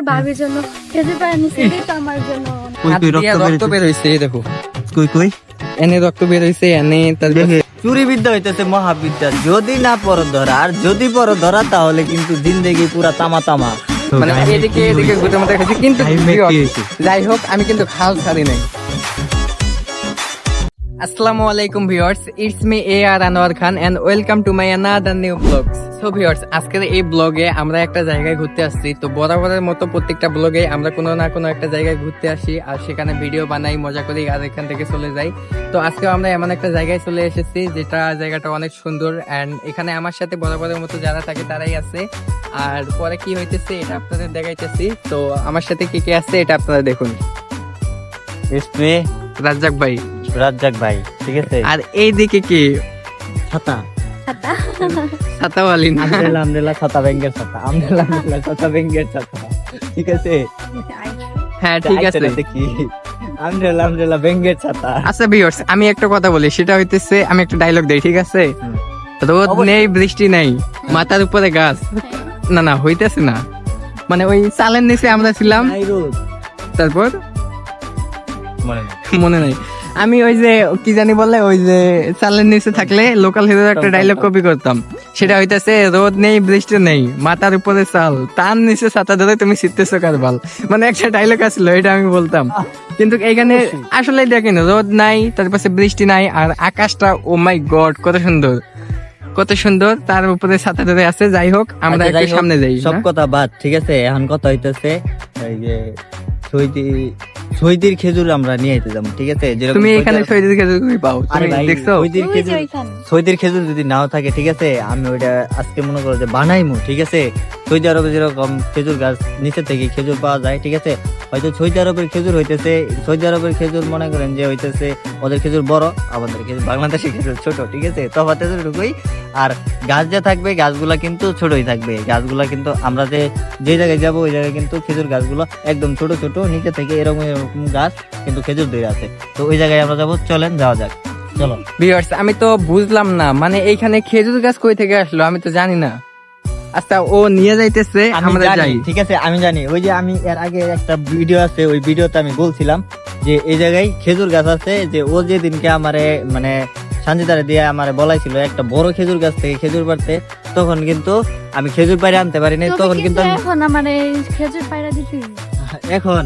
ভাবির জন্য খেজুর পাড়া নিচে তো আমার জন্য রক্ত বের হইছে দেখো, কই কই এনে রক্ত বের হইছে, এনে চুরি বিদ্যা হইতেছে মহাবিদ্যা। যদি না পর ধরা, আর যদি পর ধরা তাহলে কিন্তু জিন্দেগি পুরা তামা তামা। মানে এদিকে এদিকে ঘুরে মতো খাইছি, কিন্তু যাই হোক আমি কিন্তু হাল ছাড়ি নাই। আসসালামু আলাইকুম viewers, it's me AR Anwar Khan and welcome to my another new blog. So viewers, আজকের এই ব্লগে আমরা একটা জায়গায় ঘুরতে আসছি। তো বরাবরের মতো প্রত্যেকটা ব্লগে আমরা কোনো না কোনো একটা জায়গায় ঘুরতে আসি আর সেখানে ভিডিও বানাই, মজা করি আর এখান থেকে চলে যাই। তো আজকে আমরা এমন একটা জায়গায় চলে এসেছি যেটা জায়গাটা অনেক সুন্দর এন্ড এখানে আমার সাথে বরাবরের মতো যারা থাকে তারাই আছে। আর পরে কি হইতেছে এটা আপনাদের দেখাইতেছি। তো আমার সাথে কি কি আছে এটা আপনারা দেখুন। ইসমে রাজ্জাক ভাই, রাজ্জাক ভাই, ঠিক আছে। আর এইদিকে কি ছাতা ছাতাওয়ালি না, আলহামদুলিল্লাহ ছাতা ব্যাংকের ছাতা, আলহামদুলিল্লাহ ছাতা ব্যাংকের ছাতা, ঠিক আছে। হ্যাঁ ঠিক আছে, দেখি আলহামদুলিল্লাহ ব্যাংকের ছাতা। আচ্ছা ভিউয়ার্স, আমি একটা কথা বলি, সেটা হইতেছে আমি একটা ডায়লগ দেই, ঠিক আছে। রোদ নেই বৃষ্টি নেই, মাথার উপরে গাছ, না না হইতেছে না, মানে ওই চালের নিচে আমরা ছিলাম, তারপর মনে নাই। আমি ওই যে কি জানি বললে, ওই যে চালের নিচে থাকলে লোকাল হিরোর একটা ডায়লগ কপি করতাম, সেটা হইতেছে রোদ নেই বৃষ্টি নেই, মাথার উপরে চাল, তার নিচে ছাতা ধরে তুমি ছিটতেছো কারবাল। মানে একটা ডায়লগ আসলো, এটা আমি বলতাম। কিন্তু এইখানে আসলে দেখেন রোদ নাই, তারপরে বৃষ্টি নাই, আর আকাশটা ও মাই গড কত সুন্দর, কত সুন্দর, তার উপরে ছাতা ধরে আছে। যাই হোক আমরা একটু সামনে যাই। সব কথা বাদ, ঠিক আছে। এখন কথা হইতেছে এই যে শহীদের খেজুর আমরা নিয়ে আইতে যাবো, ঠিক আছে। তুমি এখানে শহীদের খেজুর কই পাও? তুমি দেখছো শহীদের খেজুর যদি নাও থাকে, ঠিক আছে, আমি ওইটা আজকে মনে করো যে বানাইমু, ঠিক আছে। সৌদি আরবে যেরকম খেজুর গাছ নিচে থেকে খেজুর পাওয়া যায়, ঠিক আছে, হয়তো সৌদি আরবের খেজুর হইতেছে, সৌদি আরবের খেজুর মনে করেন যে হইতেছে ওদের খেজুর বড়, আমাদের খেজুর বাংলাদেশের খেজুর ছোট, ঠিক আছে। তফাৎ এতটুকুই। আর গাছ যে থাকবে গাছগুলা কিন্তু ছোটই থাকবে, গাছগুলা কিন্তু আমরা যে জায়গায় যাবো ওই জায়গায় কিন্তু খেজুর গাছগুলো একদম ছোট ছোট, নিচে থেকে এরকম এরকম গাছ কিন্তু খেজুর ধরে আছে। তো ওই জায়গায় আমরা যাবো, চলেন যাওয়া যাক, চলো। ভিউয়ার্স, আমি তো বুঝলাম না, মানে এইখানে খেজুর গাছ কই থেকে আসলো আমি তো জানি না। আচ্ছা ও নিয়ে যাইতেছে, আমরা যাই, ঠিক আছে। আমি জানি, ওই যে আমি এর আগে একটা ভিডিও আছে, ওই ভিডিওতে আমি বলছিলাম যে এই জায়গায় খেজুর গাছ আছে, যে ও যেদিনকে আমারে মানে সানজিদারে দিয়ে আমারে বলাইছিল একটা বড় খেজুর গাছ থেকে খেজুর পাড়তে, তখন কিন্তু আমি খেজুর পাড়ে আনতে পারিনি। তখন কিন্তু এখন আমার খেজুর পাড়া দিতে এখন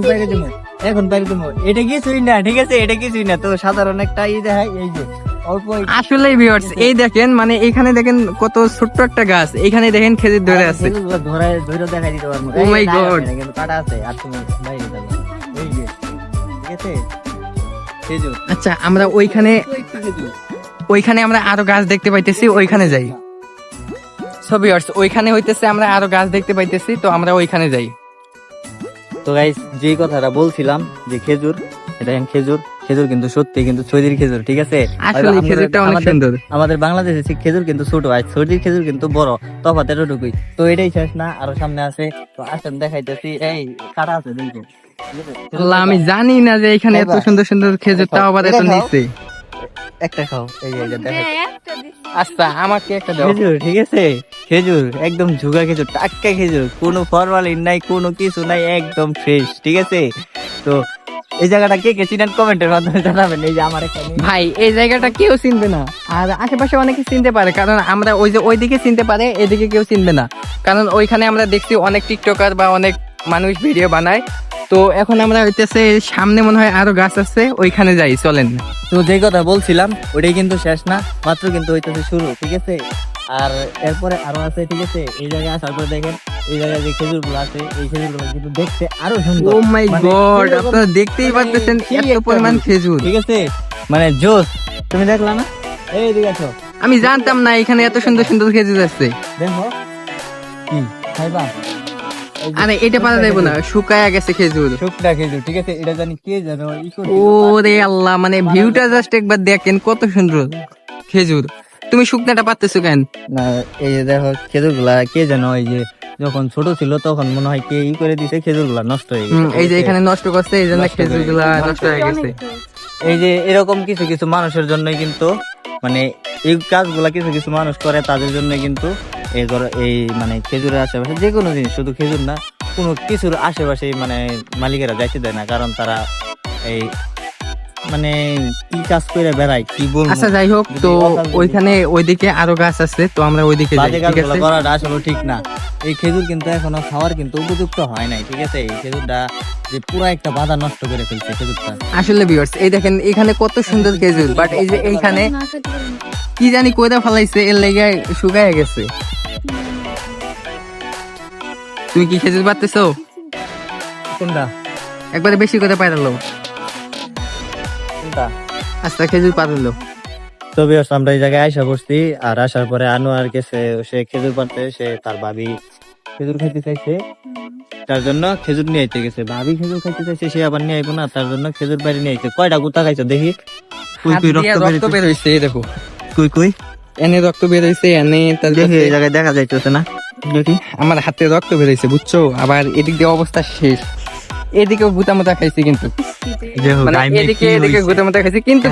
পাইরে দেবো, এখন পাইরে দেবো। এটা কিছুই না, ঠিক আছে, এটা কিছুই না। তো সাধারণ একটা দেখায়, এই যে আসলে ভিউয়ার্স এই দেখেন, মানে এখানে দেখেন কত ছোট্ট একটা গাছ, এখানে দেখেন খেজুর ধরে আছে। ধরে দেখাই দিতে পারবো। ও মাই গড, কিন্তু কাটা আছে, আর তুমি বাইরে যাবে, এই যে, ঠিক আছে খেজুর। আচ্ছা আমরা ওইখানে আমরা আরো গাছ দেখতে পাইতেছি, ওইখানে যাই। সো ভিউয়ার্স, ওইখানে হইতেছে আমরা আরো গাছ দেখতে পাইতেছি, তো আমরা ওইখানে যাই। তো গাইস, যে কথাটা বলছিলাম যে খেজুর, এটা খেজুর কিন্তু সত্যি কিন্তু সৌদির খেজুর, ঠিক আছে। আসলে খেজুরটা অনেক সুন্দর। আমাদের বাংলাদেশের খেজুর কিন্তু ছোট, আর সৌদির খেজুর কিন্তু বড়, তফাৎ এতটুকুই। তো এটাই শেষ না, আরো সামনে আছে, তো আসেন দেখাইতেছি। এই কাটা আছে দেখো, আমি জানি না যে এখানে এত সুন্দর সুন্দর খেজুর, তাও আবার এত নিচে। একটা খাও, এই যে দেখো। আচ্ছা আমাকে একটা দাও। খেজুর, ঠিক আছে, খেজুর একদম ঝুগা খেজুর, টাটকা খেজুর, কোনো ফরমালিন নাই, কোনো কিছু নাই, একদম ফ্রেশ, ঠিক আছে। তো এই জায়গাটা কে কে চিনেন কমেন্টের মাধ্যমে জানাবেন। এই যে আমার ভাই, এই জায়গাটা কেউ চিনবে না, আর আশেপাশে অনেকে চিনতে পারে, কারণ আমরা ওই যে ওইদিকে চিনতে পারে, এদিকে কেউ চিনবে না, কারণ ওইখানে আমরা দেখছি অনেক টিকটকার বা অনেক মানুষ ভিডিও বানায়। তো এখন আমরা হইতেছে সামনে মনে হয় আরো গাছ আছে, ওইখানে যাই, চলেন। তো যে কথা বলছিলাম ওটাই কিন্তু শেষ না, মাত্র কিন্তু হইতেছে শুরু, ঠিক আছে। আর এরপরে আরো আছে, ঠিক আছে। এই জায়গায় আসার পরে দেখেন এই জায়গায় যে খেজুর গুলো আছে, এই খেজুর গুলো কিন্তু দেখতে আরো সুন্দর। ও মাই গড, আপনারা দেখতেই পাচ্ছেন এত পরিমাণ খেজুর, ঠিক আছে, মানে জোস। তুমি দেখলা না? এই দিকে আসো। আমি জানতাম না এখানে এত সুন্দর সুন্দর খেজুর আছে। দেখো কি খাইবা? আরে এটা পারা যাইবো না, শুকায়া গেছে খেজুর, শুকনা খেজুর, ঠিক আছে। এটা জানি কে জানো ওরে আল্লাহ, মানে ভিউটা জাস্ট একবার দেখেন কত সুন্দর খেজুর। তুমি শুকনাটা পাচ্তেছো কেন? না, এই যে দেখো খেজুর গুলা কে জানো, এই যে যখন ছোট ছিল তখন মনে হয় কে করে দিছে, খেজুর গুলা নষ্ট হয়ে গেছে। এই যে এখানে নষ্ট করছে, এই জন্য খেজুর গুলা নষ্ট হয়ে গেছে। এই যে এরকম কিছু কিছু মানুষের জন্যই কিন্তু, মানে এই কাজগুলা কিছু কিছু মানুষ করে, তাদের জন্য কিন্তু এই মানে খেজুরের আশেপাশে যে কোনো জিনিস, শুধু খেজুর না, কোনো কিছুর আশেপাশে মানে মালিকেরা যাইতে দেয় না, কারণ তারা এই মানে কি কাজ করে বেড়ায় কি বলবো। আচ্ছা যাই হোক, তো ওইখানে ওইদিকে আরো গাছ আছে, তো আমরা ওইদিকে যাই, বাজে ঠিক কাজগুলো আছে? করাটা আসলে ঠিক না। এই খেজুর কিন্তু এখনো খাওয়ার কিন্তু উপযুক্ত হয় নাই, ঠিক আছে? এই খেজুরটা যে পুরো একটা বাধা নষ্ট করে ফেলছে খেজুরটা। আসলে ভিউয়ার্স এই দেখেন এখানে কত সুন্দর খেজুর, বাট এই যে এইখানে না খেতে পারি না। কি জানি কইরা ফেলাইছে, এর লেগে শুকায় গেছে। তুমি কি খেজুর পাচ্তেছো? কোনটা একবারে বেশি করে পাইরালো, কোনটা? আচ্ছা খেজুর পারলো। তো ভিউয়ার্স আমরা এই জায়গায় আইসা বসছি, আর আসার পরে আনোয়ার গেছে, সে খেজুর পাড়তে, সে তার ভাবি খেজুর খাইতে চাইছে, তার জন্য খেজুর নিয়ে আইতে গেছে। ভাবি খেজুর খাইতে চাইছে, সে আবার নিয়ে আইবো না, তার জন্য খেজুর বাড়ি নিয়ে আইছে। কয়টা গুতা খাইছো দেখি? কুই হাত কুই দিয়া রক্ত রক্ত বের বের হইছে, এই দেখো কুই কুই এনে রক্ত বের হইছে, এনে তার দেখি এই জায়গায় দেখা যাইতেছে না, দেখি। আমার হাতে রক্ত বের হইছে, বুঝছো? আবার এদিক দিয়ে অবস্থা শেষ, এদিকেও গুতা মুতা খাইছি, কিন্তু মানে এদিকে গুতা মুতা খাইছি, কিন্তু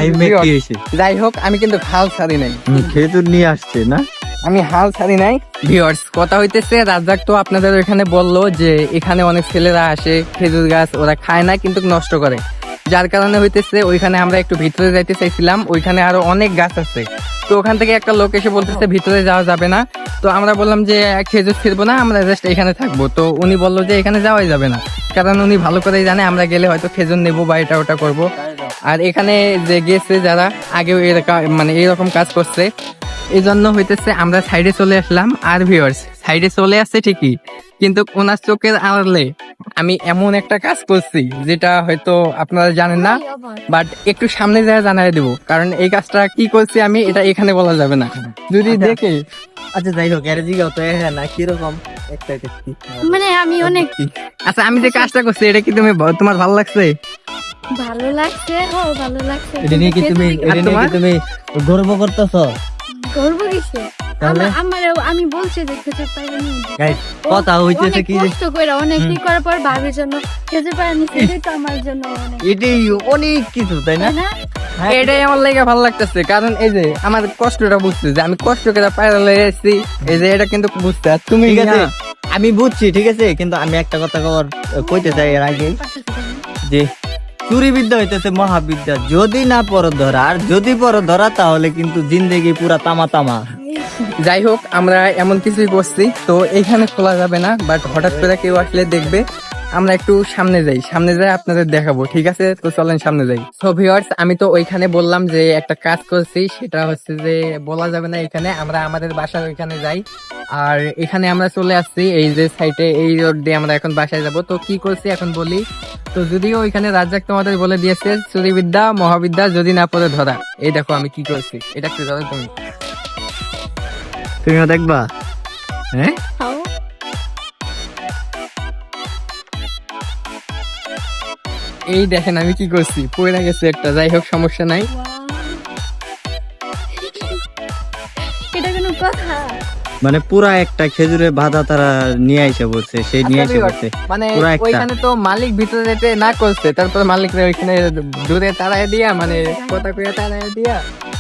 যাই হোক আমি কিন্তু হাল ছাড়ি নাই, খেজুর নিয়ে আসছে না, আমি হাল ছাড়ি নাই। ভিউয়ার্স কথা হইতেছে, রাজ্জাক তো আপনাদের ওইখানে বললো যে এখানে অনেক ছেলেরা আসে, খেজুর গাছ ওরা খায় না কিন্তু নষ্ট করে, যার কারণে হইতেছে ওইখানে আমরা একটু ভিতরে যাইতে চাইছিলাম, ওইখানে আরো অনেক গাছ আছে। তো ওখান থেকে একটা লোক এসে বলতেছে ভিতরে যাওয়া যাবে না, তো আমরা বললাম যে খেজুর ছিড়বো না, আমরা জাস্ট এখানে থাকবো। তো উনি বললো যে এখানে যাওয়াই যাবে না, কারণ উনি ভালো করেই জানে আমরা গেলে হয়তো খেজুর নেবো বা এটা ওটা করবো। আর এখানে যে গেছে যারা আগেও এরকম মানে এইরকম কাজ করছে, এই জন্য হইতেছে আমরা সাইডে চলে আসলাম। আর ভিউয়ার্স সাইডে চলে আসছে ঠিকই, কিন্তু ওনার চোখের আড়ালে আমি এমন একটা কাজ করছি যেটা হয়তো আপনারা জানেন না, বাট একটু সামনে যায় জানাই দেবো, কারণ এই কাজটা কি করছি আমি এটা এখানে বলা যাবে না, যদি দেখে। আচ্ছা যাই হোক, এর জিগাও তো হ্যাঁ না কিরকম একটা দেখছি। মানে আমি অনেক আচ্ছা আমি যে কাজটা করছি এটা কি তোমার ভালো লাগছে? ভালো লাগছে, ও ভালো লাগছে। এটা নিয়ে কি তুমি গর্ব করতেছো? করবো কিসে? তাহলে? আমি বলছি যে খেজুর পায়রা নিয়ে দিতে। Guys, কথা হইতেছে কি যে কষ্ট করে অনেক কি করার পর ভাবির জন্য খেজুর পায়রা নিতে, এটাই তো আমার জন্য অনেক, এটাই অনেক কিছু, তাই না? তাই না? হ্যাঁ, এটাই আমার লেগে ভালো লাগতেছে, কারণ এই যে আমার কষ্টটা বুঝতে, যে আমি কষ্ট করে পায়রা লয়ে এসেছি, এই যে এটা কিন্তু বুঝতে। আর তুমি ঠিক আছে না, আমি বুঝছি, ঠিক আছে, কিন্তু আমি একটা কথা কইতে চাই এর আগে, যে চুরি বিদ্যা হইতেছে মহাবিদ্যা, যদি না পড়ো ধরা, আর যদি পড়ো ধরা তাহলে কিন্তু জিন্দেগি পুরা তামা তামা। যাই হোক আমরা এমন কিছুই করছি, তো এইখানে খোলা যাবে না, বাট হঠাৎ করে কেউ আসলে দেখবে। আমরা একটু সামনে যাই, সামনে যাই আপনাদের দেখাবো, ঠিক আছে? তো চলেন সামনে যাই। সো ভিউয়ার্স আমি তো ওইখানে বললাম যে একটা কাজ করছি, সেটা হচ্ছে যে বলা যাবে না এখানে, আমরা আমাদের বাসার ওইখানে যাই। আর এখানে আমরা চলে আসছি এই যে সাইডে, এই রোড দিয়ে আমরা এখন বাসায় যাব। তো কি করছি এখন বলি, তো যদিও ওইখানে রাজ্জাক তোমাদের বলে দিয়েছে চুরিবিদ্যা মহাবিদ্যা যদি না পড়ে ধরা, এই দেখো আমি কি করছি, এটা একটু ধরো তুমি। তুমিও দেখবা? হ্যাঁ, খাও। এই দেখেন আমি কি করছি, পড়ে গেছে একটা, যাই হোক সমস্যা নাই। এটা কোনো কথা? মানে পুরা একটা খেজুরের বাধা তারা নিয়ে আইসে বলছে, সেই নিয়ে আইসে বলছে মানে পুরা একটা। ওইখানে তো মালিক ভিতরে যেতে না করছে, তারপর মালিক ওইখানে দূরে তাড়ায় দিয়া, মানে কথা কইয়া তাড়ায় দিয়া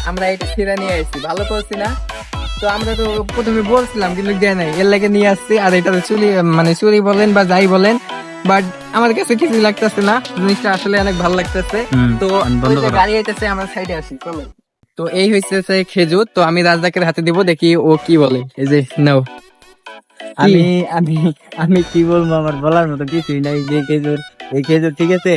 আমরা এটা ছিঁড়া নিয়ে আসছি, ভালো করছি না? তো আমরা তো প্রথমে বলছিলাম কিন্তু দেয় নাই, এর লাগে নিয়ে আসছি। আর এটা তো চুরি, মানে চুরি বলেন বা যাই বলেন, বাট আমার কাছে কিছুই লাগতেছে না, জিনিসটা আসলে অনেক ভালো লাগতেছে। তো ওই যে গাড়ি আইতেছে, আমরা সাইডে আসি, চলো। তো এই হইছে খেজুর, তো আমি রাজ্জাকের হাতে দিব, দেখি ও কি বলে। এই যে নাও। আমি আমি আমি কি বলবো, আমার বলার মতো কিছুই নাই। যে খেজুর, এই খেজুর ঠিক আছে,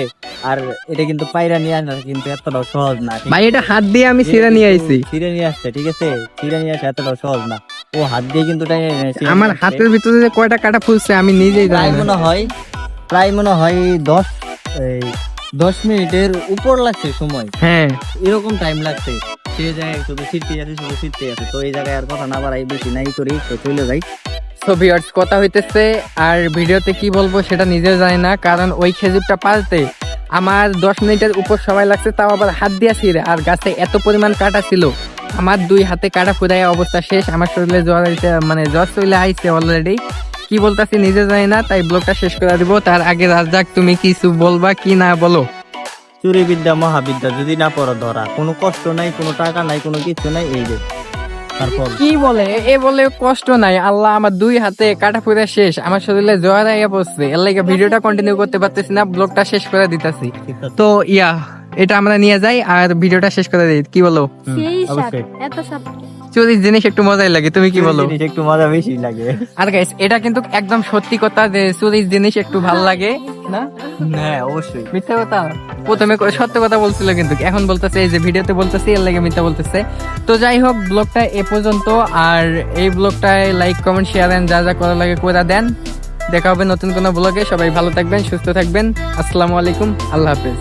আর এটা কিন্তু পায়রা নিয়ে আনা কিন্তু এতটাও সহজ না। ঠিক ভাই এটা হাত দিয়ে আমি ছিঁড়া নিয়ে আইছি, ছিঁড়ে নিয়ে আসছে, ঠিক আছে, ছিঁড়ে নিয়ে আসে এতটাও সহজ না। ও হাত দিয়ে কিন্তু ছিঁড়ে নিয়ে আমার আসছে। হাতের ভিতরে যে কয়টা কাটা ফুলছে আমি নিজেই জানি না। প্রায় মনে হয় 10 মিনিটের উপর লাগছে সময়, হ্যাঁ এরকম টাইম লাগছে। সে জায়গায় শুধু ছিটতে আছে। তো এই জায়গায় আর কথা না বাড়াই, বেশি নাই করি, তো চলে যাই। সো ভিউয়ার্স কথা হইতেছে, আর ভিডিওতে কি বলবো সেটা নিজেও জানি না, কারণ ওই খেজুরটা পালতে আমার 10 মিনিটের উপর সময় লাগছে, তাও আবার হাত দিয়া ছিঁড়ে। আর গাছে এত পরিমাণ কাটা ছিল, আমার 2 হাতে কাটা ফুরাই অবস্থা শেষ। আমার শরীরে জ্বর আইছে, মানে জ্বর চলে আইছে অলরেডি, কি বলতাছি নিজে জানি না। তাই ব্লগটা শেষ করে দিব, তার আগে রাজ্জাক তুমি কিছু বলবা কি না বলো? চুরি বিদ্যা মহাবিদ্যা, যদি না পড়ো ধরা, কোনো কষ্ট নাই, কোনো টাকা নাই, কোনো কিছু নাই। এই যে তারপর কি বলে এ বলে কষ্ট নাই, আল্লাহ আমার 2 হাতে কাটা পুরা শেষ, আমার শরীরে জ্বর আইয়া পড়ছে, এর লাগে ভিডিওটা কন্টিনিউ করতে পারতেছি না, ব্লগটা শেষ করে দিতেছি। তো এটা আমরা নিয়ে যাই আর ভিডিওটা শেষ করে দিই, কি বলো? সেই স্বাদ, অবশ্যই। এত স্বাদ। চুরির জিনিস একটু মজাই লাগে, তুমি কি বলো? জিনিস একটু মজা বেশি লাগে। আর গাইস এটা কিন্তু একদম সত্যি কথা যে চুরির জিনিস একটু ভাল লাগে না, হ্যাঁ অবশ্যই। মিথ্যা কথা। প্রথমে সত্য কথা বলছিল কিন্তু এখন বলতেছে এই যে ভিডিওতে বলতেছে এর লাগে মিথ্যা বলতেছে। তো যাই হোক ব্লগটা এ পর্যন্ত, আর এই ব্লগটায় লাইক কমেন্ট শেয়ার এন্ড যা যা করা লাগে করে দেন। দেখা হবে নতুন কোনো ব্লগে, সবাই ভালো থাকবেন, সুস্থ থাকবেন, আসসালামু আলাইকুম, আল্লাহ হাফেজ।